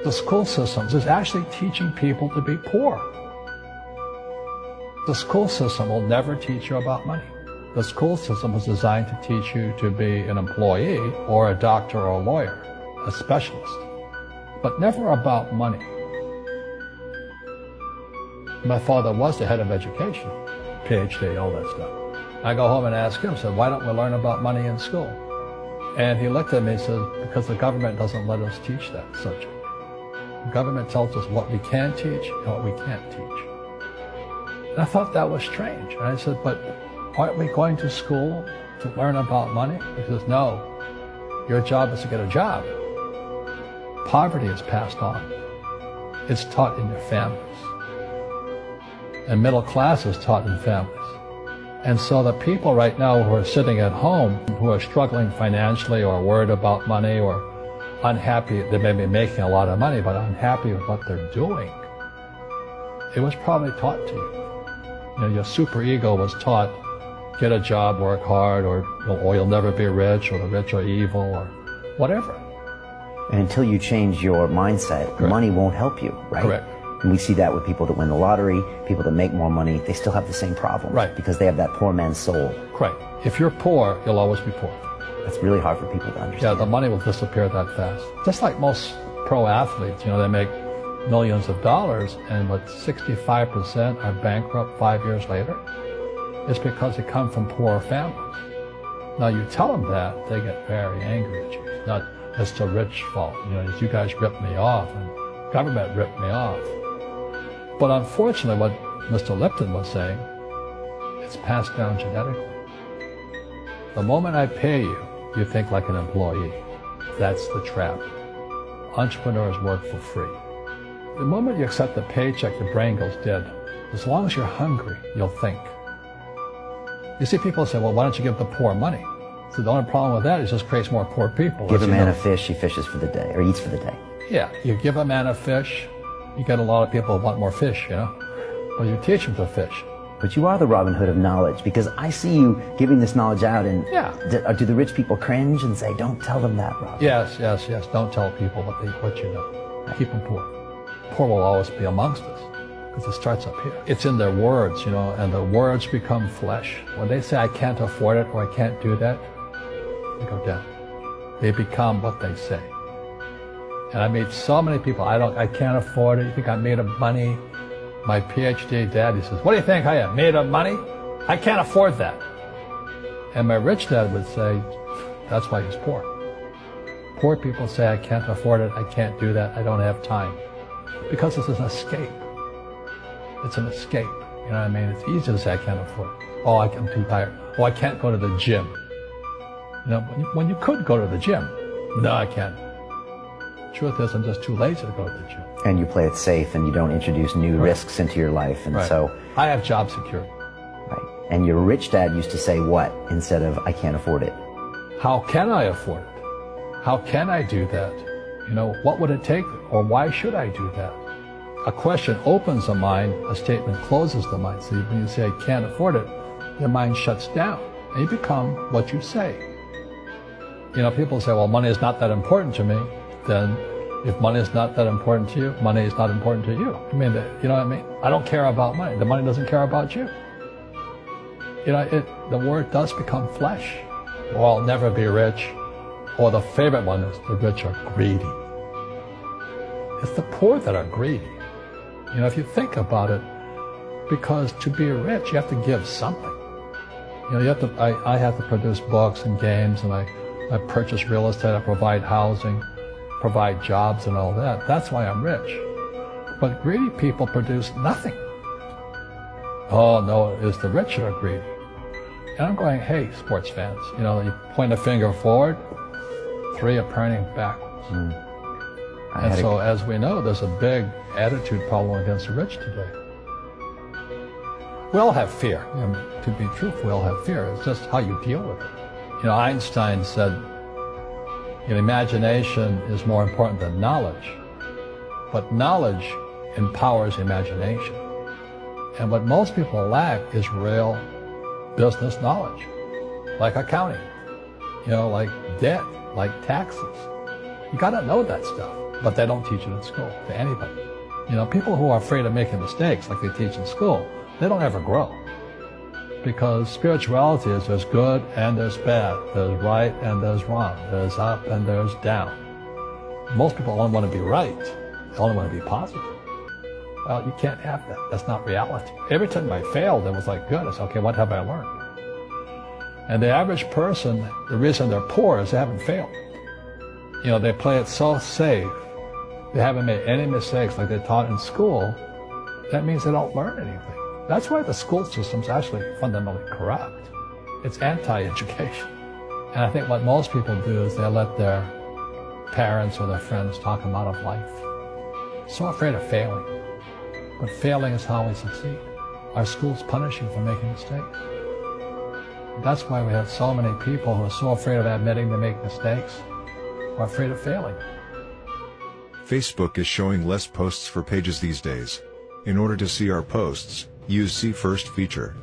The school system is actually teaching people to be poor. The school system will never teach you about money. The school system was designed to teach you to be an employee or a doctor or a lawyer, a specialist, but never about money. My father was the head of education, PhD, all that stuff. I go home and ask him, said, why don't we learn about money in school? And he looked at me and said, because the government doesn't let us teach that subject. The government tells us what we can teach and what we can't teach. And I thought that was strange. And I said, but aren't we going to school to learn about money? He says, no, your job is to get a job. Poverty is passed on. It's taught in your families. And middle class is taught in families. And so the people right now who are sitting at home, who are struggling financially or worried about money or unhappy, they may be making a lot of money, but unhappy with what they're doing, it was probably taught to you. You know, your superego was taught, get a job, work hard, or you'll never be rich, or the rich are evil, or whatever. And until you change your mindset, Correct. Money won't help you, right? Correct. And we see that with people that win the lottery, people that make more money, they still have the same problem. Right. Because they have that poor man's soul. Right. If you're poor, you'll always be poor. That's really hard for people to understand. Yeah, the money will disappear that fast. Just like most pro athletes, you know, they make millions of dollars, and what 65% are bankrupt 5 years later, it's because they come from poor families. Now you tell them that, they get very angry at you. It's not, it's the rich fault. You know, you guys ripped me off, and government ripped me off. But unfortunately, what Mr. Lipton was saying, it's passed down genetically. The moment I pay you, you think like an employee. That's the trap. Entrepreneurs work for free. The moment you accept the paycheck, your brain goes dead. As long as you're hungry, you'll think. You see people say, well, why don't you give the poor money? So the only problem with that is it just creates more poor people. Give a man a fish, he fishes for the day, or eats for the day. Yeah, you give a man a fish, you get a lot of people who want more fish, you know? Well, you teach them to fish. But you are the Robin Hood of knowledge, because I see you giving this knowledge out, and Yeah. do the rich people cringe and say, don't tell them that, Robin? Yes. Don't tell people what you know. Keep them poor. Poor will always be amongst us, because it starts up here. It's in their words, you know, and the words become flesh. When they say, I can't afford it, or I can't do that, they go down. They become what they say. And I meet so many people, I can't afford it. You think I'm made of money? My PhD dad, he says, what do you think I am, made of money? I can't afford that. And my rich dad would say, that's why he's poor. Poor people say, I can't afford it, I can't do that, I don't have time. Because it's an escape. It's an escape. You know what I mean? It's easy to say, I can't afford it. Oh, I'm too tired. Oh, I can't go to the gym. You know, when you could go to the gym. No, I can't. Truth is, I'm just too lazy to go to the gym. And you play it safe, and you don't introduce new risks into your life, and so... I have job security. Right. And your rich dad used to say what instead of, I can't afford it? How can I afford it? How can I do that? You know, what would it take, or why should I do that? A question opens the mind, a statement closes the mind. So when you say, I can't afford it, your mind shuts down, and you become what you say. You know, people say, well, money is not that important to me. Then if money is not that important to you, money is not important to you. I mean, you know what I mean? I don't care about money. The money doesn't care about you. You know, the word does become flesh. Or I'll never be rich. Or the favorite one is the rich are greedy. It's the poor that are greedy. You know, if you think about it, because to be rich, you have to give something. You know, you have to. I have to produce books and games, and I purchase real estate, I provide housing, provide jobs and all that. That's why I'm rich. But greedy people produce nothing. Oh no, it's the rich that are greedy. And I'm going, hey, sports fans, you know, you point a finger forward, three are pointing backwards. And so as we know, there's a big attitude problem against the rich today. We all have fear. You know, to be truthful, we all have fear. It's just how you deal with it. You know, Einstein said, you know, imagination is more important than knowledge, but knowledge empowers imagination. And what most people lack is real business knowledge, like accounting, you know, like debt, like taxes. You gotta know that stuff. but they don't teach it in school to anybody. People who are afraid of making mistakes like they teach in school, they don't ever grow. Because spirituality is there's good and there's bad, there's right and there's wrong, there's up and there's down. Most people only want to be right, they only want to be positive. Well, you can't have that. That's not reality. Every time I failed, it was like, good. I said, okay, what have I learned? And the average person, the reason they're poor is they haven't failed. They play it so safe. They haven't made any mistakes like they taught in school. That means they don't learn anything. That's why the school system's actually fundamentally corrupt. It's anti-education. And I think what most people do is they let their parents or their friends talk them out of life. So afraid of failing. But failing is how we succeed. Our schools punish you for making mistakes. That's why we have so many people who are so afraid of admitting they make mistakes, or afraid of failing. Facebook is showing less posts for pages these days. In order to see our posts, use See First feature.